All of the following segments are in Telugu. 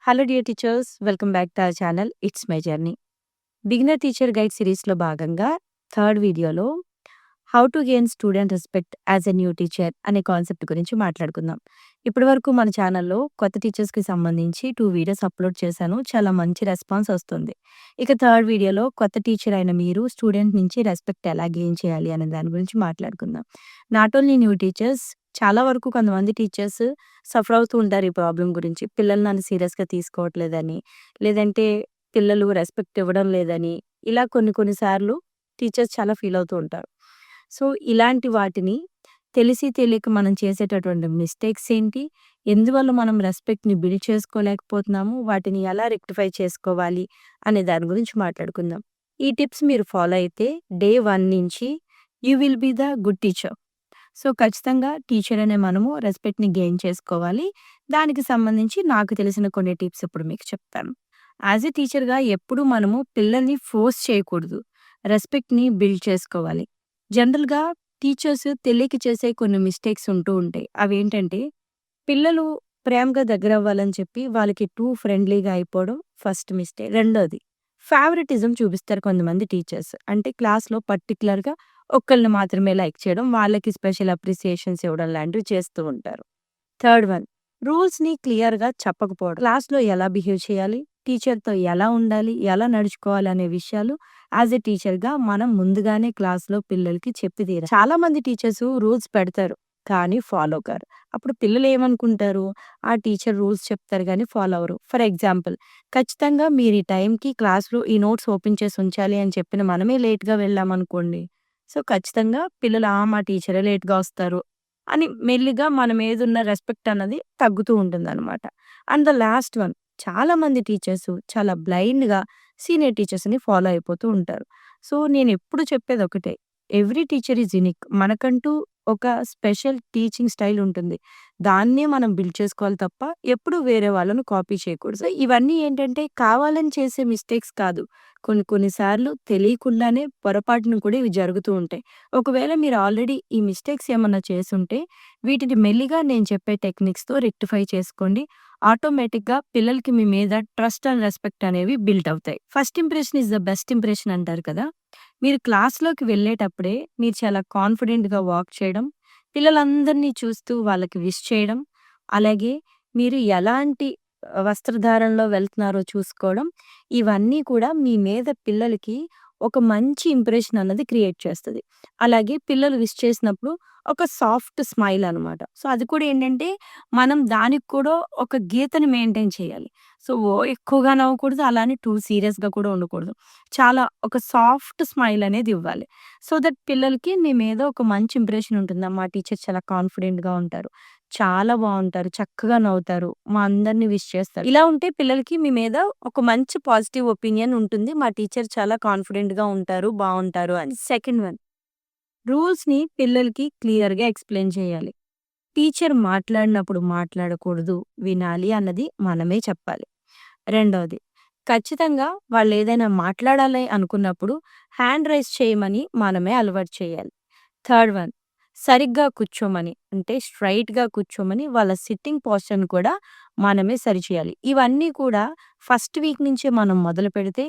Hello dear teachers, welcome back to our channel. It's my journey. Beginner teacher guide సిరీస్లో భాగంగా థర్డ్ వీడియోలో how to gain student respect as a new teacher అనే కాన్సెప్ట్ గురించి మాట్లాడుకుందాం. ఇప్పటి వరకు మన ఛానల్లో కొత్త టీచర్స్కి సంబంధించి 2 వీడియోస్ అప్లోడ్ చేశాను. చాలా మంచి రెస్పాన్స్ వస్తుంది. ఇక థర్డ్ వీడియోలో కొత్త టీచర్ అయిన మీరు స్టూడెంట్ నుంచి రెస్పెక్ట్ ఎలా గెయిన్ చేయాలి అనే దాని గురించి మాట్లాడుకుందాం. నాట్ ఓన్లీ న్యూ టీచర్స్, చాలా వరకు కొంతమంది టీచర్స్ సఫర్ అవుతూ ఉంటారు ఈ ప్రాబ్లమ్ గురించి. పిల్లలు నన్ను సీరియస్‌గా తీసుకోవట్లేదని, లేదంటే పిల్లలు రెస్పెక్ట్ ఇవ్వడం లేదని, ఇలా కొన్ని సార్లు టీచర్స్ చాలా ఫీల్ అవుతూ ఉంటారు. సో, ఇలాంటి వాటిని తెలిసి తెలియక మనం చేసేటటువంటి మిస్టేక్స్ ఏంటి? ఎందువల్ల మనం రెస్పెక్ట్‌ని బిల్డ్ చేసుకోలేకపోతున్నాము? వాటిని ఎలా రెక్టిఫై చేసుకోవాలి? అనే దాని గురించి మాట్లాడుకుందాం. ఈ టిప్స్ మీరు ఫాలో అయితే డే 1 నుంచి you will be the good teacher. So, ఖచ్చితంగా టీచర్ అనే మనము రెస్పెక్ట్‌ని గెయిన్ చేసుకోవాలి. దానికి సంబంధించి నాకు తెలిసిన కొన్ని టిప్స్ ఇప్పుడు మీకు చెప్తాను. యాస్ ఎ టీచర్‌గా ఎప్పుడు మనము పిల్లల్ని ఫోర్స్ చేయకూడదు. రెస్పెక్ట్‌ని బిల్డ్ చేసుకోవాలి. జనరల్‌గా టీచర్స్ తెలియక చేసే కొన్ని మిస్టేక్స్ ఉంటూ ఉంటాయి. అవేంటంటే పిల్లలు ప్రేమగా దగ్గరవ్వాలని చెప్పి వాళ్ళకి టూ ఫ్రెండ్లీగా అయిపోవడం ఫస్ట్ మిస్టేక్. రెండోది ఫేవరెటిజం చూపిస్తారు కొంతమంది టీచర్స్. అంటే క్లాస్‌లో పర్టిక్యులర్‌గా ఒక్కళ్ళని మాత్రమే లైక్ చేయడం, వాళ్ళకి స్పెషల్ అప్రిసియేషన్స్ ఇవ్వడం లాంటివి చేస్తూ ఉంటారు. థర్డ్ వన్, రూల్స్‌ని క్లియర్‌గా చెప్పకపోవడం. క్లాస్‌లో ఎలా బిహేవ్ చేయాలి, టీచర్‌తో ఎలా ఉండాలి, ఎలా నడుచుకోవాలి అనే విషయాలు యాస్ ఎ టీచర్‌గా మనం ముందుగానే క్లాస్‌లో పిల్లలకి చెప్పి తీరాలి. చాలామంది టీచర్స్ రూల్స్ పెడతారు, కానీ ఫాలో కారు. అప్పుడు పిల్లలు ఏమనుకుంటారు, ఆ టీచర్ రూల్స్ చెప్తారు గానీ ఫాలో అవ్వరు. ఫర్ ఎగ్జాంపుల్, ఖచ్చితంగా మీరు ఈ టైంకి క్లాస్‌లో ఈ నోట్స్ ఓపెన్ చేసి ఉంచాలి అని చెప్పిన మనమే లేట్‌గా వెళ్ళామనుకోండి, సో, ఖచ్చితంగా పిల్లలు మా టీచరే లేట్‌గా వస్తారు అని మెల్లిగా మన మీదున్న రెస్పెక్ట్ అన్నది తగ్గుతూ ఉంటుందనమాట. అండ్ ద లాస్ట్ వన్, చాలామంది టీచర్స్ చాలా బ్లైండ్‌గా సీనియర్ టీచర్స్‌ని ఫాలో అయిపోతూ ఉంటారు. సో, నేనెప్పుడు చెప్పేదొకటే, ఎవ్రీ టీచర్ ఈజ్ యూనిక్. మనకంటూ ఒక స్పెషల్ టీచింగ్ స్టైల్ ఉంటుంది. దాన్నే మనం బిల్డ్ చేసుకోవాలి తప్ప ఎప్పుడు వేరే వాళ్ళను కాపీ చేయకూడదు. సో, ఇవన్నీ ఏంటంటే కావాలని చేసే మిస్టేక్స్ కాదు. కొన్ని సార్లు తెలియకుండానే పొరపాటున కూడా ఇవి జరుగుతూ ఉంటాయి. ఒకవేళ మీరు ఆల్రెడీ ఈ మిస్టేక్స్ ఏమన్నా చేసుంటే వీటిని మెల్లిగా నేను చెప్పే టెక్నిక్స్‌తో రెక్టిఫై చేసుకోండి. ఆటోమేటిక్‌గా పిల్లలకి మీ మీద ట్రస్ట్ అండ్ రెస్పెక్ట్ అనేవి బిల్డ్ అవుతాయి. First impression is the best impression అంటారు కదా! మీరు క్లాస్‌లోకి వెళ్ళేటప్పుడే మీరు చాలా కాన్ఫిడెంట్‌గా వాక్ చేయడం, పిల్లలందరినీ చూస్తూ వాళ్ళకి విష్ చేయడం, అలాగే మీరు ఎలాంటి వస్త్రధారణలో వెళ్తున్నారో చూసుకోవడం, ఇవన్నీ కూడా మీ మీద పిల్లలకి ఒక మంచి ఇంప్రెషన్ అన్నది క్రియేట్ చేస్తది. అలాగే పిల్లలు విష్ చేసినప్పుడు ఒక సాఫ్ట్ స్మైల్ అనమాట. సో, అది కూడా ఏంటంటే మనం దానికి కూడా ఒక గీతని మెయింటైన్ చేయాలి. సో, ఎక్కువగా నవ్వకూడదు, అలానే టూ సీరియస్‌గా కూడా ఉండకూడదు. చాలా ఒక సాఫ్ట్ స్మైల్ అనేది ఇవ్వాలి. సో దట్ పిల్లలకి మీ మీద ఒక మంచి ఇంప్రెషన్ ఉంటుంది. మా టీచర్ చాలా కాన్ఫిడెంట్‌గా ఉంటారు, చాలా బావుంటారు, చక్కగా నవ్వుతారు, మా అందరిని విష్ చేస్తారు. ఇలా ఉంటే పిల్లలకి మీ మీద ఒక మంచి పాజిటివ్ ఒపీనియన్ ఉంటుంది. మా టీచర్ చాలా కాన్ఫిడెంట్‌గా ఉంటారు, బావుంటారు అని. సెకండ్ వన్, రూల్స్‌ని పిల్లలకి క్లియర్‌గా ఎక్స్‌ప్లెయిన్ చేయాలి. టీచర్ మాట్లాడినప్పుడు మాట్లాడకూడదు, వినాలి అన్నది మనమే చెప్పాలి. రెండోది, ఖచ్చితంగా వాళ్ళేదైనా మాట్లాడాలి అనుకున్నప్పుడు హ్యాండ్ రైజ్ చేయమని మనమే అలవాటు చేయాలి. థర్డ్ వన్, సరిగ్గా కూర్చోమని, అంటే స్ట్రెయిట్‌గా కూర్చోమని వాళ్ళ సిట్టింగ్ పోస్చర్‌ని కూడా మనమే సరిచేయాలి. ఇవన్నీ కూడా ఫస్ట్ వీక్ నుంచే మనం మొదలుపెడితే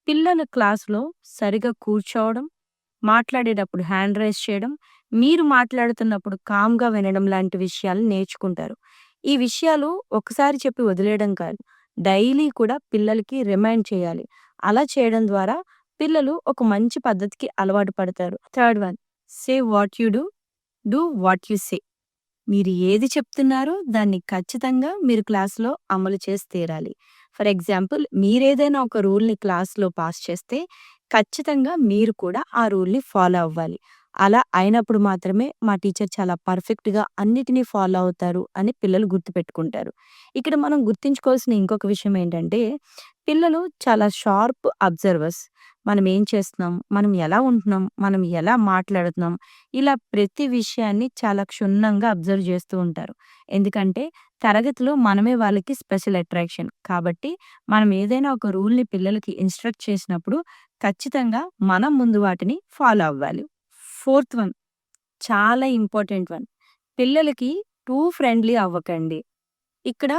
పిల్లలు క్లాస్‌లో సరిగ్గా కూర్చోవడం, మాట్లాడేటప్పుడు హ్యాండ్ రైజ్ చేయడం, మీరు మాట్లాడుతున్నప్పుడు కామ్‌గా వినడం లాంటి విషయాలు నేర్చుకుంటారు. ఈ విషయాలు ఒకసారి చెప్పి వదిలేయడం కాదు, డైలీ కూడా పిల్లలకి రిమైండ్ చేయాలి. అలా చేయడం ద్వారా పిల్లలు ఒక మంచి పద్ధతికి అలవాటు పడతారు. Third one, say what you do what you say. మీరు ఏది చెప్తున్నారో దాన్ని ఖచ్చితంగా మీరు క్లాస్‌లో అమలు చేసి తీరాలి. ఫర్ ఎగ్జాంపుల్, మీరేదైనా ఒక రూల్‌ని క్లాస్‌లో పాస్ చేస్తే ఖచ్చితంగా మీరు కూడా ఆ రూల్‌ని ఫాలో అవ్వాలి. అలా అయినప్పుడు మాత్రమే మా టీచర్ చాలా పర్ఫెక్ట్‌గా అన్నిటిని ఫాలో అవుతారు అని పిల్లలు గుర్తుపెట్టుకుంటారు. ఇక్కడ మనం గుర్తుంచుకోవాల్సిన ఇంకొక విషయం ఏంటంటే, పిల్లలు చాలా షార్ప్ అబ్జర్వర్స్. మనం ఏం చేస్తున్నాం, మనం ఎలా ఉంటున్నాం, మనం ఎలా మాట్లాడుతున్నాం, ఇలా ప్రతి విషయాన్ని చాలా క్షుణ్ణంగా అబ్జర్వ్ చేస్తూ ఉంటారు. ఎందుకంటే తరగతిలో మనమే వాళ్ళకి స్పెషల్ అట్రాక్షన్. కాబట్టి మనం ఏదైనా ఒక రూల్‌ని పిల్లలకి ఇన్‌స్ట్రక్ట్ చేసినప్పుడు ఖచ్చితంగా మనం ముందు వాటిని ఫాలో అవ్వాలి. ఫోర్త్ వన్, చాలా ఇంపార్టెంట్ వన్, పిల్లలకి టూ ఫ్రెండ్లీ అవ్వకండి. ఇక్కడ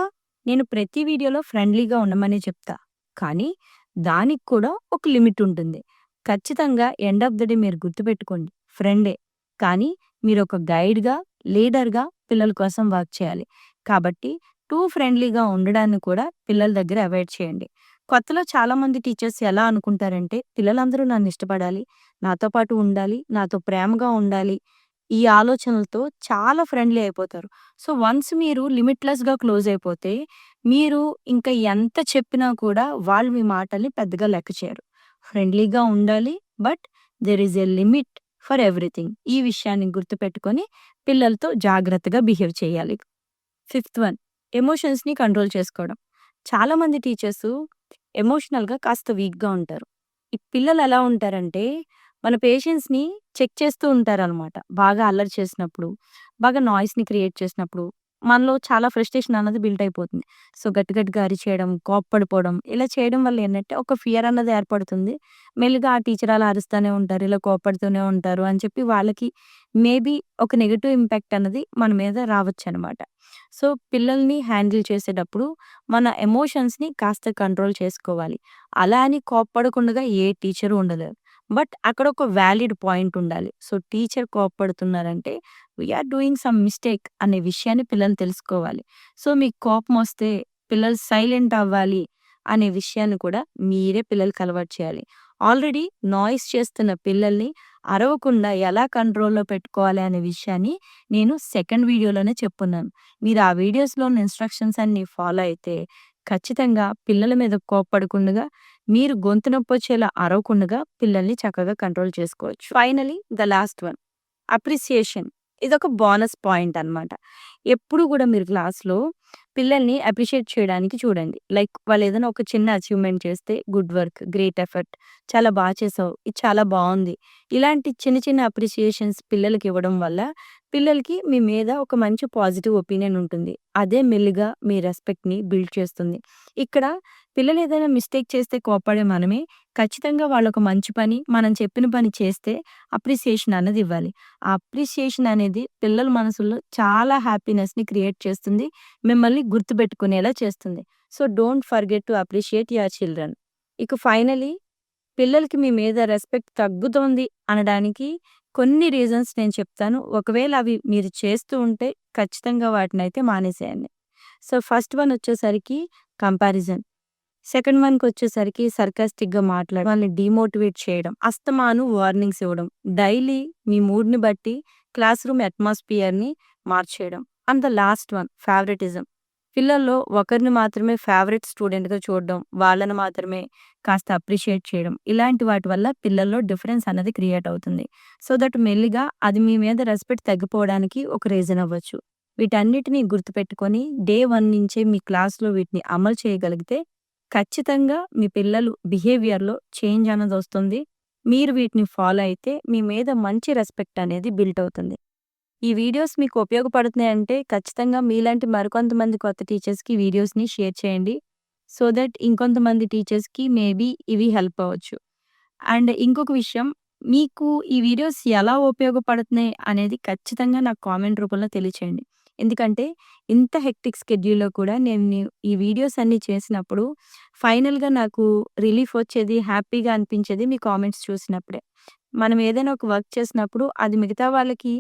నేను ప్రతి వీడియోలో ఫ్రెండ్లీగా ఉండమనే చెప్తా. కానీ దానికి కూడా ఒక లిమిట్ ఉంటుంది. ఖచ్చితంగా ఎండ్ ఆఫ్ ద డే మీరు గుర్తుపెట్టుకోండి. ఫ్రెండే. కానీ మీరొక గైడ్‌గా, లీడర్‌గా పిల్లల కోసం వర్క్ చేయాలి. కాబట్టి టూ ఫ్రెండ్లీగా ఉండడాన్ని కూడా పిల్లల దగ్గర అవాయిడ్ చేయండి. కొత్తలో చాలామంది టీచర్స్ ఎలా అనుకుంటారంటే, పిల్లలందరూ నన్నిష్టపడాలి, నాతో పాటు ఉండాలి, నాతో ప్రేమగా ఉండాలి. ఈ ఆలోచనలతో చాలా ఫ్రెండ్లీ అయిపోతారు. సో, వన్స్ మీరు లిమిట్‌లెస్‌గా క్లోజ్ అయిపోతే, మీరు ఇంకా ఎంత చెప్పినా కూడా వాళ్ళు మీ మాటల్ని పెద్దగా లెక్క చేయరు. ఫ్రెండ్లీగా ఉండాలి. But there is a limit for everything. ఈ విషయాన్ని గుర్తుపెట్టుకొని పిల్లలతో జాగ్రత్తగా బిహేవ్ చేయాలి. ఫిఫ్త్ వన్, ఎమోషన్స్‌ని కంట్రోల్ చేసుకోవడం. చాలామంది టీచర్సు ఎమోషనల్‌గా కాస్త వీక్‌గా ఉంటారు. ఈ పిల్లలు ఎలా ఉంటారంటే, మన పేషెన్స్‌ని చెక్ చేస్తూ ఉంటారనమాట. బాగా అల్లరి చేసినప్పుడు, బాగా నాయిస్‌ని క్రియేట్ చేసినప్పుడు, మనలో చాలా ఫ్రస్ట్రేషన్ అన్నది బిల్డ్ అయిపోతుంది. సో, గట్టి గట్టిగా అరిచేయడం, కోప్పడిపోవడం, ఇలా చేయడం వల్ల ఏంటంటే, ఒక ఫియర్ అన్నది ఏర్పడుతుంది. మెల్లిగా ఆ టీచర్ అలా అరుస్తూనే ఉంటారు, ఇలా కోప్పడుతూనే ఉంటారు అని చెప్పి వాళ్ళకి మేబీ ఒక నెగెటివ్ ఇంపాక్ట్ అన్నది మన మీద రావచ్చనమాట. సో, పిల్లల్ని హ్యాండిల్ చేసేటప్పుడు మన ఎమోషన్స్‌ని కాస్త కంట్రోల్ చేసుకోవాలి. అలా అని కోప్పడకుండగా ఏ టీచరు ఉండలేరు. బట్ అక్కడ ఒక వాలిడ్ పాయింట్ ఉండాలి. సో, టీచర్ కోప్పడుతున్నారంటే we are doing some mistake అనే విషయాన్ని పిల్లలు తెలుసుకోవాలి. సో, మీకు కోపమొస్తే పిల్లలు సైలెంట్ అవ్వాలి అనే విషయాన్ని కూడా మీరే పిల్లలకి అలవాటు చేయాలి. ఆల్రెడీ నాయిస్ చేస్తున్న పిల్లల్ని అరవకుండా ఎలా కంట్రోల్‌లో పెట్టుకోవాలి అనే విషయాన్ని నేను సెకండ్ వీడియోలోనే చెప్పున్నాను. మీరు ఆ వీడియోస్‌లో ఉన్న ఇన్‌స్ట్రక్షన్స్ అన్నీ ఫాలో అయితే ఖచ్చితంగా పిల్లల మీద కోప్పడకుండగా, మీరు గొంతు నొప్పొచ్చేలా అరవకుండగా పిల్లల్ని చక్కగా కంట్రోల్ చేసుకోవచ్చు. Finally the last one, appreciation. ఇదొక బోనస్ పాయింట్ అన్నమాట. ఎప్పుడు గూడా మీరు క్లాస్‌లో పిల్లల్ని అప్రిషియేట్ చేయడానికి చూడండి. లైక్ వాళ్ళేదైనా ఒక చిన్న అచీవ్‌మెంట్ చేస్తే గుడ్ వర్క్, గ్రేట్ ఎఫర్ట్, చాలా చేసావు, ఇది చాలా బావుంది. ఇలాంటి చిన్న చిన్న అప్రిసియేషన్స్ పిల్లలకివ్వడం వల్ల పిల్లలకి మీ మీద ఒక మంచి పాజిటివ్ ఒపీనియన్ ఉంటుంది. అదే మెల్లిగా మీ రెస్పెక్ట్‌ని బిల్డ్ చేస్తుంది. ఇక్కడ పిల్లలేదైనా మిస్టేక్ చేస్తే కోప్పడే మనమే, ఖచ్చితంగా వాళ్ళొక మంచి పని, మనం చెప్పిన పని చేస్తే అప్రిసియేషన్ అన్నది ఇవ్వాలి. ఆ అప్రిసియేషన్ అనేది పిల్లల మనసుల్లో చాలా హ్యాపీనెస్‌ని క్రియేట్ చేస్తుంది. మిమ్మల్ని గుర్తుపెట్టుకునేలా చేస్తుంది. So, don't forget to appreciate your children. ఇక ఫైనల్లీ పిల్లలకి మీ మీద రెస్పెక్ట్ తగ్గుతోంది అనడానికి కొన్ని రీజన్స్ నేను చెప్తాను. ఒకవేళ అవి మీరు చేస్తూ ఉంటే ఖచ్చితంగా వాటినైతే మానేసేయండి. సో, ఫస్ట్ వన్ వచ్చేసరికి కంపారిజన్. సెకండ్ వన్‌కొచ్చేసరికి సర్కాస్టిక్‌గా మాట్లాడడం, వాళ్ళని డీమోటివేట్ చేయడం, అస్తమాను వార్నింగ్స్ ఇవ్వడం, డైలీ మీ మూడ్‌ని బట్టి క్లాస్ రూమ్ అట్మాస్ఫియర్‌ని మార్చేయడం. And the last one, favouritism. పిల్లల్లో ఒకరిని మాత్రమే ఫేవరెట్ స్టూడెంట్‌గా చూడడం, వాళ్ళని మాత్రమే కాస్త అప్రిషియేట్ చేయడం. ఇలాంటి వాటి వల్ల పిల్లల్లో డిఫరెన్స్ అన్నది క్రియేట్ అవుతుంది. సో దట్ మెల్లిగా అది మీ మీద రెస్పెక్ట్ తగ్గిపోవడానికి ఒక రీజన్ అవ్వచ్చు. వీటన్నిటిని గుర్తుపెట్టుకొని డే 1 నుంచే మీ క్లాస్‌లో వీటిని అమలు చేయగలిగితే ఖచ్చితంగా మీ పిల్లలు బిహేవియర్‌లో చేంజ్ అన్నదొస్తుంది. మీరు వీటిని ఫాలో అయితే మీ మీద మంచి రెస్పెక్ట్ అనేది బిల్డ్ అవుతుంది. ఈ వీడియోస్ మీకు ఉపయోగపడుతున్నాయంటే ఖచ్చితంగా మీలాంటి మరికొంతమంది కొత్త టీచర్స్‌కి వీడియోస్‌ని షేర్ చేయండి. సో దట్ ఇంకొంతమంది టీచర్స్‌కి మేబీ ఇవి హెల్ప్ అవ్వచ్చు. అండ్ ఇంకొక విషయం, మీకు ఈ వీడియోస్ ఎలా ఉపయోగపడుతున్నాయి అనేది ఖచ్చితంగా నాకు కామెంట్ రూపంలో తెలియచేయండి. ఎందుకంటే ఇంత హెక్టిక్ స్కెడ్యూల్‌లో కూడా నేను ఈ వీడియోస్ అన్నీ చేసినప్పుడు ఫైనల్‌గా నాకు రిలీఫ్ వచ్చేది, హ్యాపీగా అనిపించేది మీ కామెంట్స్ చూసినప్పుడే. మనం ఏదైనా ఒక వర్క్ చేసినప్పుడు అది మిగతా వాళ్ళకి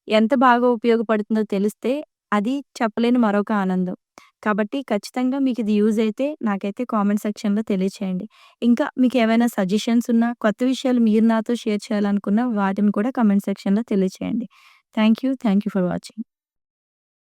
ఎంత బాగా ఉపయోగపడుతుందో తెలిస్తే అది చెప్పలేని మరొక ఆనందం. కాబట్టి ఖచ్చితంగా మీకిది యూజ్ అయితే నాకైతే కామెంట్ సెక్షన్‌లో తెలియచేయండి. ఇంకా మీకేమైనా సజెషన్స్ ఉన్నా, కొత్త విషయాలు మీరు నాతో షేర్ చేయాలనుకున్నా వాటిని కూడా కామెంట్ సెక్షన్‌లో తెలియచేయండి. Thank you. Thank you for watching.